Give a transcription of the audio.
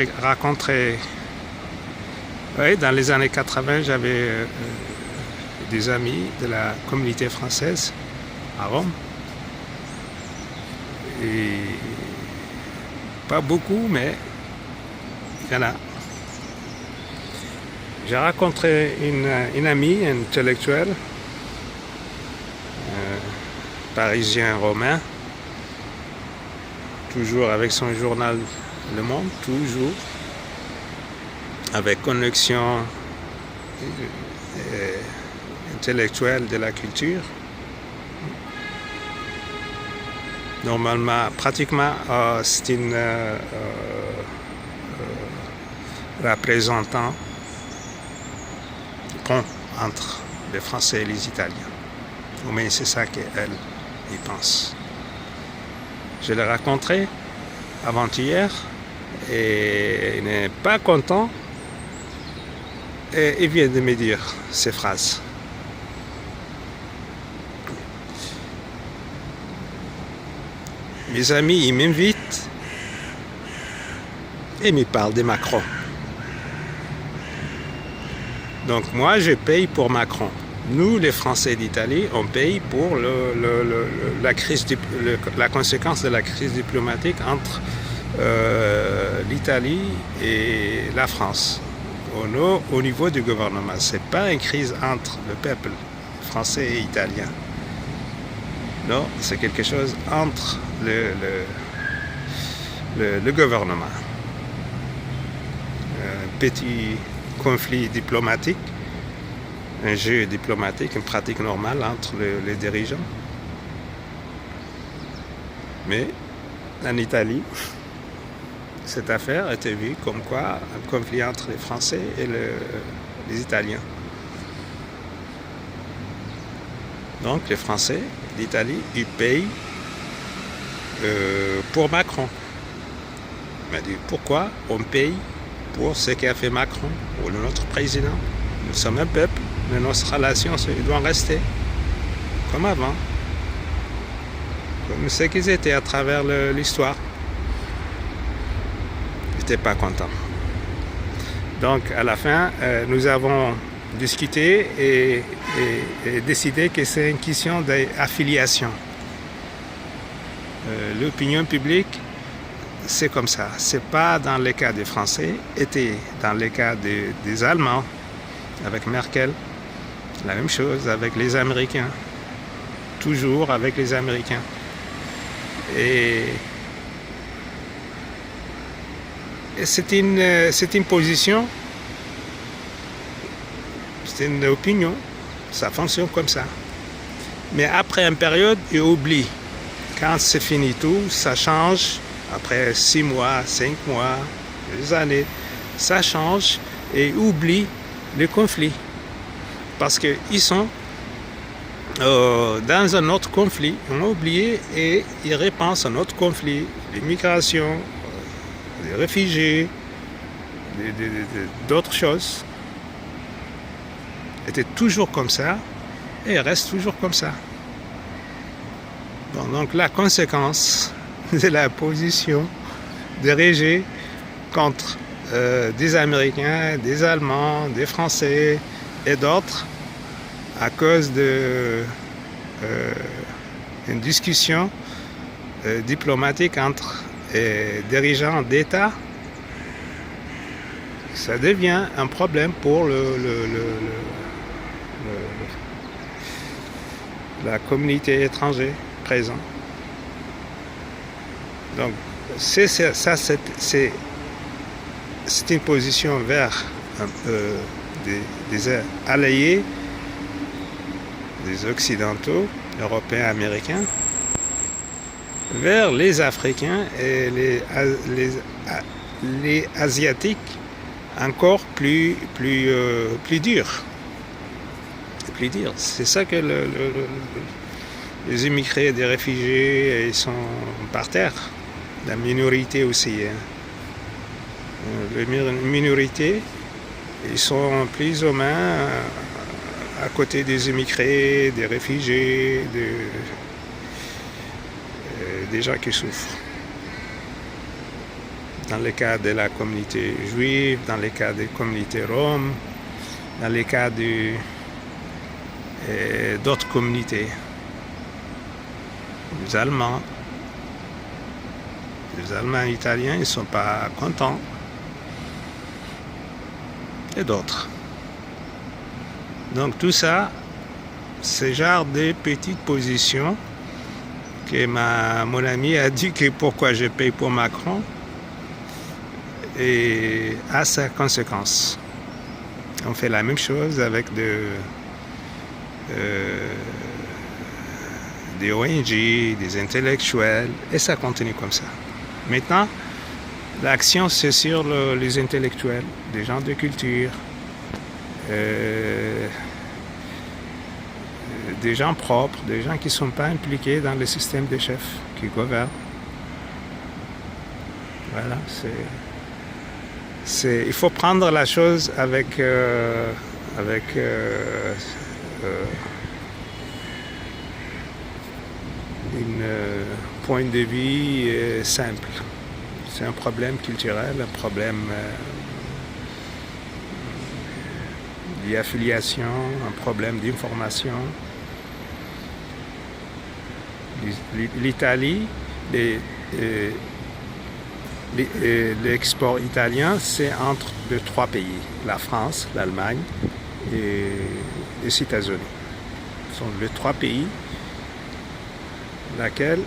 J'ai rencontré, oui, dans les années 80, j'avais des amis de la communauté française à Rome. Et pas beaucoup, mais il y en a. J'ai rencontré une amie intellectuelle, parisien romain, toujours avec son journal Le Monde, toujours, avec connexion intellectuelle de la culture. Normalement, pratiquement, c'est une représentant pont entre les Français et les Italiens. Mais c'est ça qu'elle y pense. Je l'ai rencontré avant-hier et il n'est pas content et il vient de me dire ces phrases. Mes amis, ils m'invitent et me parlent de Macron. Donc moi, je paye pour Macron. Nous, les Français d'Italie, on paye pour la conséquence de la crise diplomatique entre l'Italie et la France. Au niveau du gouvernement, ce n'est pas une crise entre le peuple français et italien. Non, c'est quelque chose entre le gouvernement. Un petit conflit diplomatique, un jeu diplomatique, une pratique normale entre les dirigeants. Mais en Italie, cette affaire était vue comme quoi un conflit entre les Français et les Italiens. Donc les Français d'Italie, ils payent pour Macron. Il m'a dit, pourquoi on paye pour ce qu'a fait Macron ou notre président? Nous sommes un peuple, mais nos relations doivent rester comme avant, comme ce qu'ils étaient à travers l'histoire. Ils n'étaient pas contents. Donc à la fin, nous avons discuté et décidé que c'est une question d'affiliation. L'opinion publique, c'est comme ça. C'est pas dans le cas des Français, était dans le cas des Allemands, avec Merkel, la même chose avec les Américains, toujours avec les Américains. Et c'est une position, c'est une opinion, ça fonctionne comme ça. Mais après une période, ils oublient. Quand c'est fini tout, ça change. Après 6 mois, 5 mois, 2 années, ça change et ils oublient le conflit. Parce qu'ils sont dans un autre conflit, ils ont oublié et ils repensent à un autre conflit, l'immigration, les réfugiés, d'autres choses. C'était toujours comme ça et reste toujours comme ça. Bon, donc la conséquence de la position dirigée contre des Américains, des Allemands, des Français et d'autres à cause d'une discussion diplomatique entre dirigeants d'État, ça devient un problème pour la communauté étrangère présente. Donc, c'est une position vers des alliés, des Occidentaux, Européens, Américains, vers les Africains et les Asiatiques encore plus durs. Plus dur. C'est ça que les immigrés, des réfugiés, ils sont par terre. La minorité aussi. Les minorités, ils sont plus ou moins à côté des immigrés, des réfugiés, des gens qui souffrent. dans le cas de la communauté juive, dans le cas des communautés roms, dans le cas d'autres communautés. Les Allemands italiens, ils ne sont pas contents. Et d'autres. Donc tout ça, c'est genre de petites positions que mon ami a dit que pourquoi je paye pour Macron et a sa conséquence. On fait la même chose avec des ONG, des intellectuels, et ça continue comme ça. Maintenant, l'action, c'est sur les intellectuels, des gens de culture, des gens propres, des gens qui ne sont pas impliqués dans le système des chefs qui gouvernent. Voilà, il faut prendre la chose avec un point de vue simple. C'est un problème culturel, un problème d'affiliation, un problème d'information. L'Italie, l'export italien, c'est entre les trois pays, la France, l'Allemagne et les États-Unis. Ce sont les trois pays lesquels